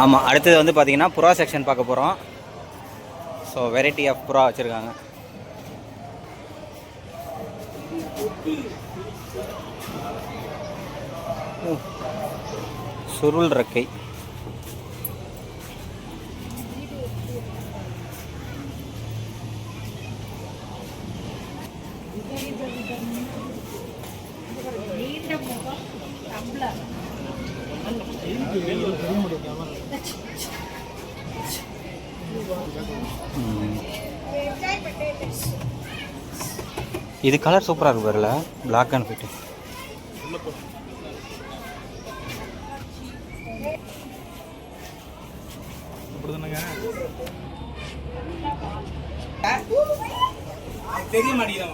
ஆமாம், அடுத்தது வந்து பார்த்தீங்கன்னா புறா செக்ஷன் பார்க்க போகிறோம். ஸோ வெரைட்டி ஆஃப் புறா வச்சுருக்காங்க. சுருள் ரெக்கை, இது கலர் சூப்பராக இருக்கு பாருல, பிளாக் அண்ட் ஒயிட். தெரிய மாட்டேங்குது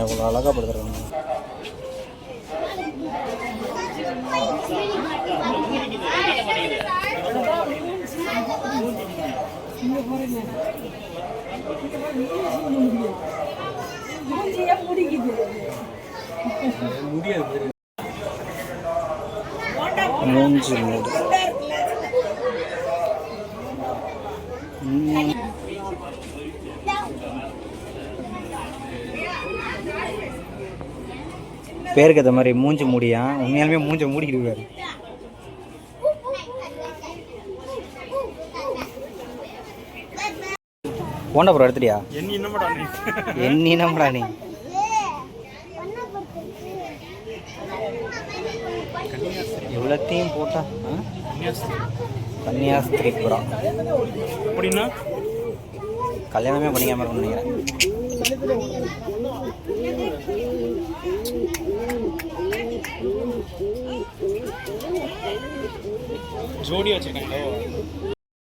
எவ்வளோ அழகாக படுத்துறாங்க. மூஞ்சி மூடு. பேருக்கு ஏற்ற மாதிரி மூஞ்சி மூடியா, உண்மையாலுமே மூஞ்ச மூடிக்கிடுவாரு. போண்டா ப்ரோ எடுத்துட்டியா? எண்ணி நம்மடா நீ. எவ்வளோத்தையும் போட்டா கன்னியாஸ்திரி புறா அப்படின்னா கல்யாணமே பண்ணிக்காம இருக்கும்னு நினைக்கிறேன். ஜோடி வச்சிருக்காங்க.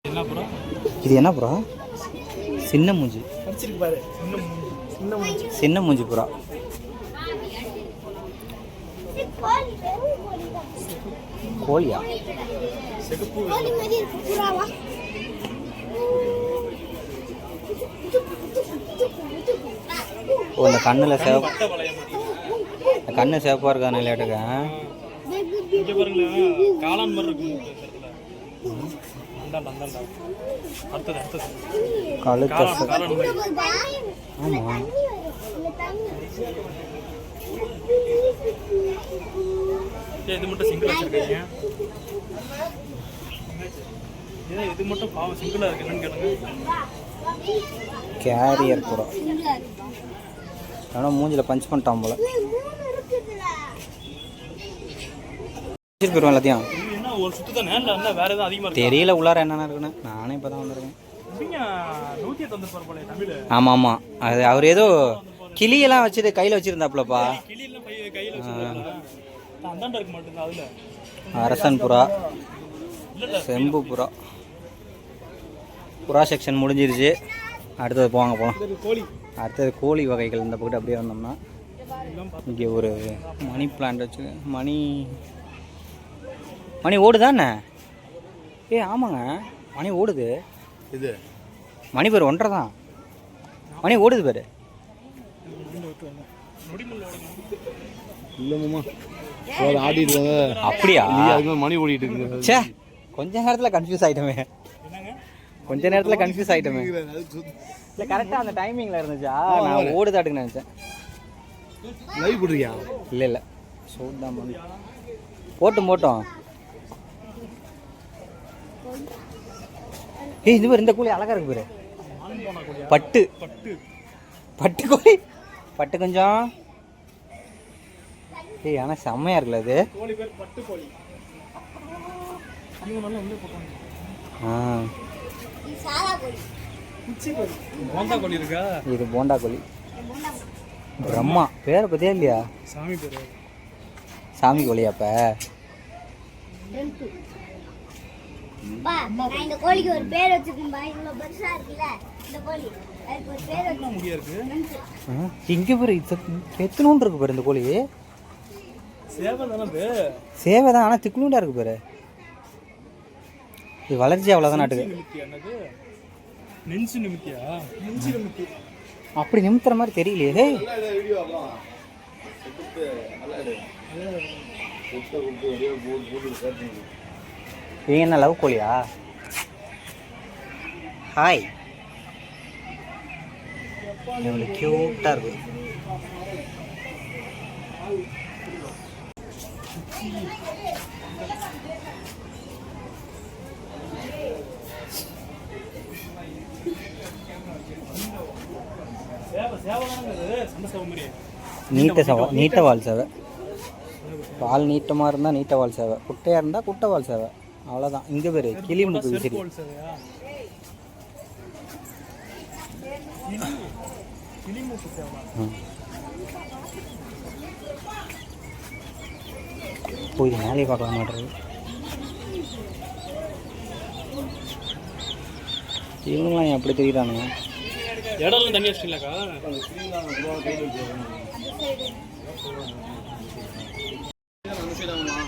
என்ன புறா இது? என்ன புறா? சின்ன மூஞ்சி. சின்ன மூஞ்சி புறா. கோழியா? ஓ, இந்த கண்ணில் கண்ணு சேப்பாக இருக்கானே லேட்டுக்க. காளான் மாதிரி இருக்கு. ஆமாம், இது மட்டும் சிங்கிள் வச்சிருக்கீங்க. இது மட்டும் பாவம் சிங்கிளா இருக்கு. என்னன்னு கேளுங்க. கேரியர் புறா. ஆனால் மூஞ்சில் பஞ்ச் பண்ணிட்டான் போல. எல்லாத்தையும் தெரியல உள்ளார என்னென்ன இருக்குன்னு. நானே இப்போ தான் வந்திருக்கேன். ஆமாம் ஆமாம், அது அவர் ஏதோ கிளியெல்லாம் வச்சுட்டு கையில் வச்சுருந்தாப்புலப்பா. அரசன் புறா, செம்பு புறா. புறா செக்ஷன் முடிஞ்சிருச்சு. அடுத்தது போகலாம். அடுத்தது கோழி வகைகள். இந்த பக்கத்து அப்படியே வந்தோம்னா இங்கே ஒரு மணி பிளான்ட் வச்சு மணி ஓடுதானே? ஆமாங்க, மணி ஓடுது. இது மணி பேர் 1.5 தான். மணி ஓடுது பேர். அப்படியா? மணி ஓடிட்டு இருக்கு. சே, கொஞ்ச நேரத்தில் கன்ஃபியூஸ் ஆகிட்டோமே. இல்லை, கரெக்டாக அந்த டைமிங்கில் இருந்துச்சா? நான் ஓடுதாட்டுக்கு நினச்சேன். லைவ் போடுறியா? இல்லை சோட் தான் போட்டோம். இது பேர், இந்த கோழி அழகா இருக்கு பேரு. பட்டு கோழி. பட்டு கொஞ்சம். ஆனால் செம்மையா இருக்குல்ல அது. இது போண்டா கோழி. பிரம்மா பேரை பத்தியா இல்லையா? சாமி கோழியா? அப்ப இந்த கோழிக்கு ஒரு பேர் வச்சிருக்கேன்பா. இவ்வளவு பெருசா இருக்குல்ல இந்த கோழி, அதுக்கு ஒரு பேர் வைக்க முடியா இருக்கு. இங்க பாரு, எத்தனோண்டு இருக்கு பாரு இந்த கோழி. சேவை தான், ஆனா திக்குலூண்டா இருக்கு பாரு. இது வளர்ச்சி அவ்வளவுதான் நாட்டுக்கு. அப்படி நிமித்துற மாதிரி தெரியலையே. இவங்க என்ன லவ் கோழியா? ஹாய், எவ்வளோ க்யூட்டாக இருக்கு. நீட்ட வால் சேவை. வால் நீட்டமாக இருந்தால் நீட்ட வால் சேவை, குட்டையாக இருந்தால் குட்டை வால் சேவை. அவ்வளோதான். இங்கே பேர் கிளிமுக்கு விசிறி. போய் மேலே பார்க்கலாம் மாட்டேறது. இவங்களாம் எப்படி தெரியுறானுங்க? இடம்லாம் தண்ணி வச்சிட்டீங்களாக்கா?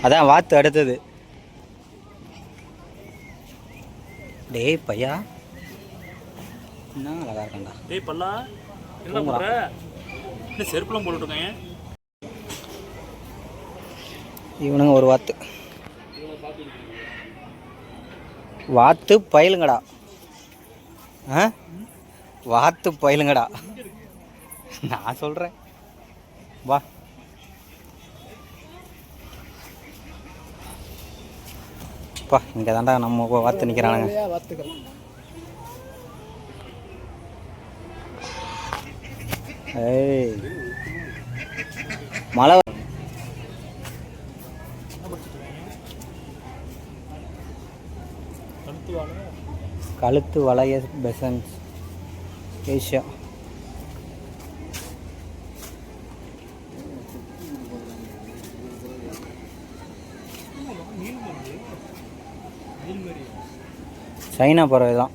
அதான் வாத்து அடுத்தது. டேய் பையா, என்ன அழகா இருக்கண்டா. டேய் பல்லா, என்ன பண்ற? இந்த செருப்புலாம் போட்டுருக்காங்க. இவனுங்க ஒரு வாத்து. வாத்து பயிலுங்கடா. வாத்து பயிலுங்கடா. நான் சொல்கிறேன் வா. பா, இங்கே தாண்டா நம்ம வாத்து நிற்கிறானுங்க. ஏய், மழை. கழுத்து வளைய பெசன்ஸ் ஏஷியா. சைனா பறவை தான்.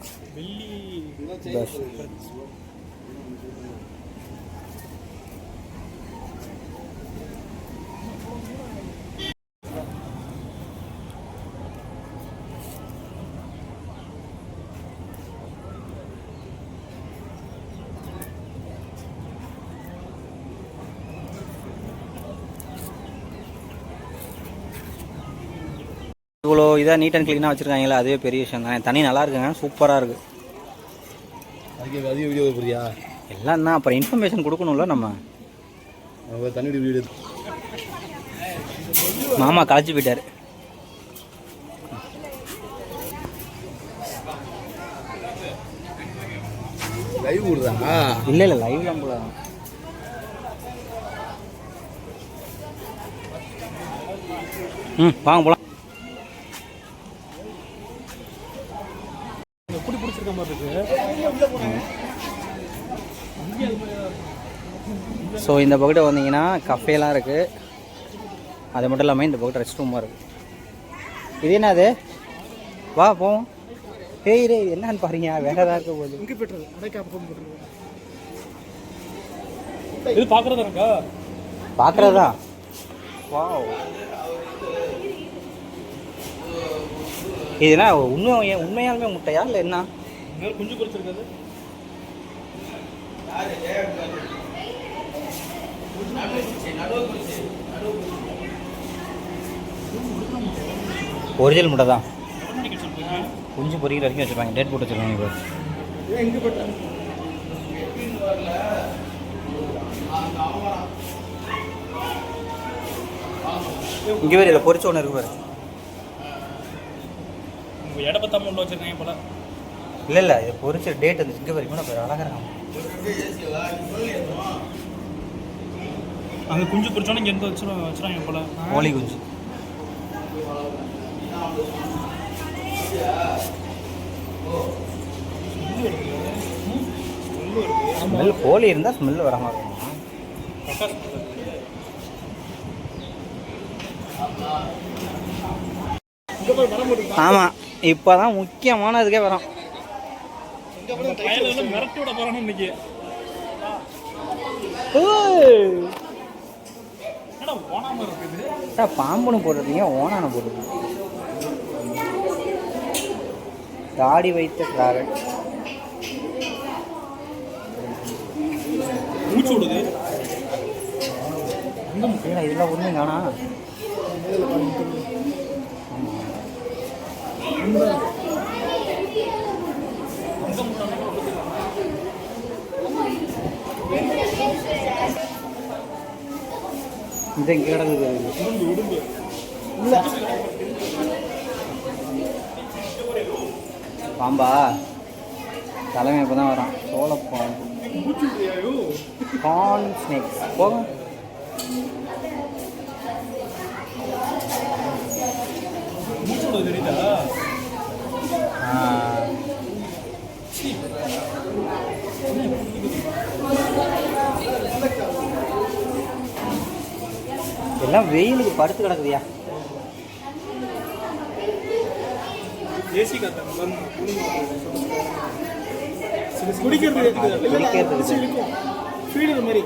இவ்வளோ இதாக நீட் அண்ட் க்ளீனாக வச்சுருக்காங்களா, அதுவே பெரிய விஷயம் தான். தண்ணி நல்லா இருக்குங்க, சூப்பராக இருக்குது. அதிக வீடியோ புரியா எல்லாம் தான். அப்புறம் இன்ஃபர்மேஷன் கொடுக்கணும்ல நம்ம. தண்ணி வீடியோ மாமா களைச்சி போயிட்டார். லைவ் விடுறா? இல்லை இல்லை, லைவ்லாம் போல. வாங்க போகலாம். எப்படி பிடிச்சிருக்க மாதிரி இருக்கு. ஸோ இந்த பக்கத்தில் வந்தீங்கன்னா கஃபேலாம் இருக்குது. அது மட்டும் இல்லாமல் இந்த பக்கத்தில் ரெஸ்ட் ரூமாக இருக்குது. இது என்னது? வா போவோம். ஏய் ரே, என்னன்னு பாருங்க, வேற ஏதாவது இருக்க போகுது. இங்கே போய்ட்டு அடைக்காப்பம் போட்டுருக்கோம். இது பார்க்குறதா இருக்கா? பார்க்குறதா? வாவ், இதுனா உண்மையாலுமே முட்டையா இல்லை என்ன? குஞ்சு பொறிச்சிருக்காது. ஒரிஜினல் முட்டை தான். குஞ்சு பொறிக்கிற வரைக்கும் வச்சுருப்பாங்க. டேட் போட்டு வச்சுருக்காங்க. இப்போ இங்கே வேறு இதில் பொறிச்ச ஒன்று இருக்கு பாரு. எடை பத்தாம உள்ள வச்சிருக்காங்க போல. இல்லை இல்லை, இது பொறிச்ச டேட் வந்து இங்கே வரைக்கும் நான் அழகாக இருக்காங்க. அங்கே குஞ்சு பொறிச்சோன்னா இங்கே எந்த வச்சுருவாங்க போல. கோழி குஞ்சு. ஸ்மெல் கோழி இருந்தால் ஸ்மெல் வர மாதிரி இருக்கும். ஆமாம், இப்போ தான் முக்கியமானதுக்கே வரோம். மிரட்டி விட போகிறான்னு இன்னைக்கு. ஓனாம இருக்குது. பாம்புன்னு போட்டுருக்கீங்க, ஓனான போட்டுருக்கீங்க. தாடி வைத்த டிராகன். மூச்சு விடுது. இதெல்லாம் ஒன்றும் காணா. இந்த இங்கே கிடக்குது பாம்பா தலைமை இப்போ தான் வரான் சோளப்பாம்பு கார்ன் ஸ்னேக்ஸ் போங்க. தெரியுதா? எல்லாம் வெயிலுக்கு படுத்து கிடக்குதியா. ஏசி காத்தாங்க குடிக்கிறது ஃபீடர் மாதிரி.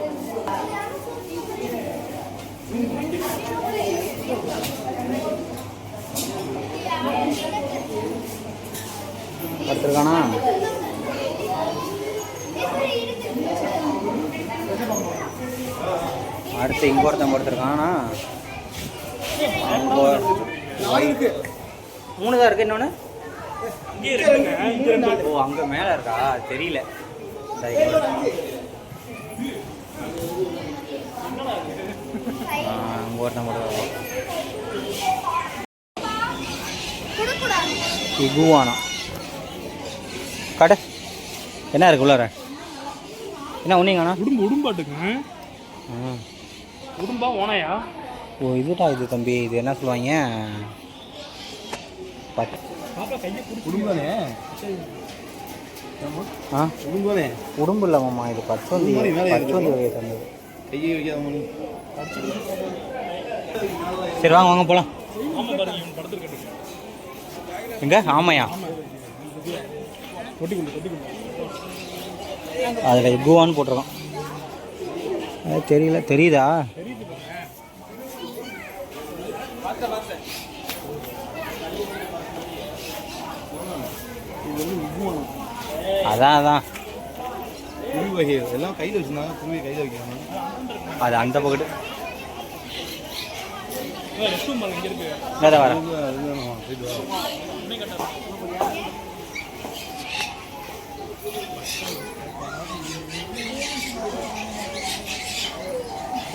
படுத்துருக்கானா? அடுத்து இங்கே ஒருத்தன் படுத்துருக்கானா? மூணு தான் இருக்கு. இன்னொன்று ஓ அங்கே மேலே இருக்கா தெரியல. சரி அங்கே ஒருத்தன் படுத்துருக்கான். இகுவானா கடை என்ன இருக்கு உள்ளார? என்ன ஒன்றிங்கண்ணா? உடும்பாட்டுங்க. உடும்பா ஓனையா? ஓ இதுடா இது தம்பி. இது என்ன சொல்லுவாங்க? உடும்பானே ஆ உடும்பானே உடும்பு இல்லை மாமா. இது பச்சோந்தி பச்சோந்தி வகையை தந்தது. கையை வைக்காத. சரி வாங்க வாங்க போகலாம். எங்க ஆமையா? அதில் எக்குவான்னு போட்டிருக்கோம். அது தெரியல. தெரியுதா? அதான் குருவி வகை எல்லாம் கையில் வச்சுருந்தாங்க. குருவி கையில் வைக்கிறாங்க. அது அந்த பக்கத்து இங்க இருக்கு. வரேன்.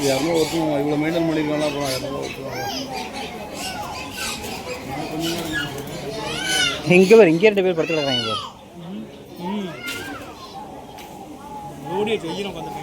இரநூறு வருஷம் இவ்வளோ மெயின்டைன் பண்ணியிருக்காங்களா? அப்புறம் 200 வருஷம் இங்கே பேர் இங்கே 2 பேர் படுத்து கிடக்குறாங்க. ஓடிய செய்யணும் கொஞ்சம்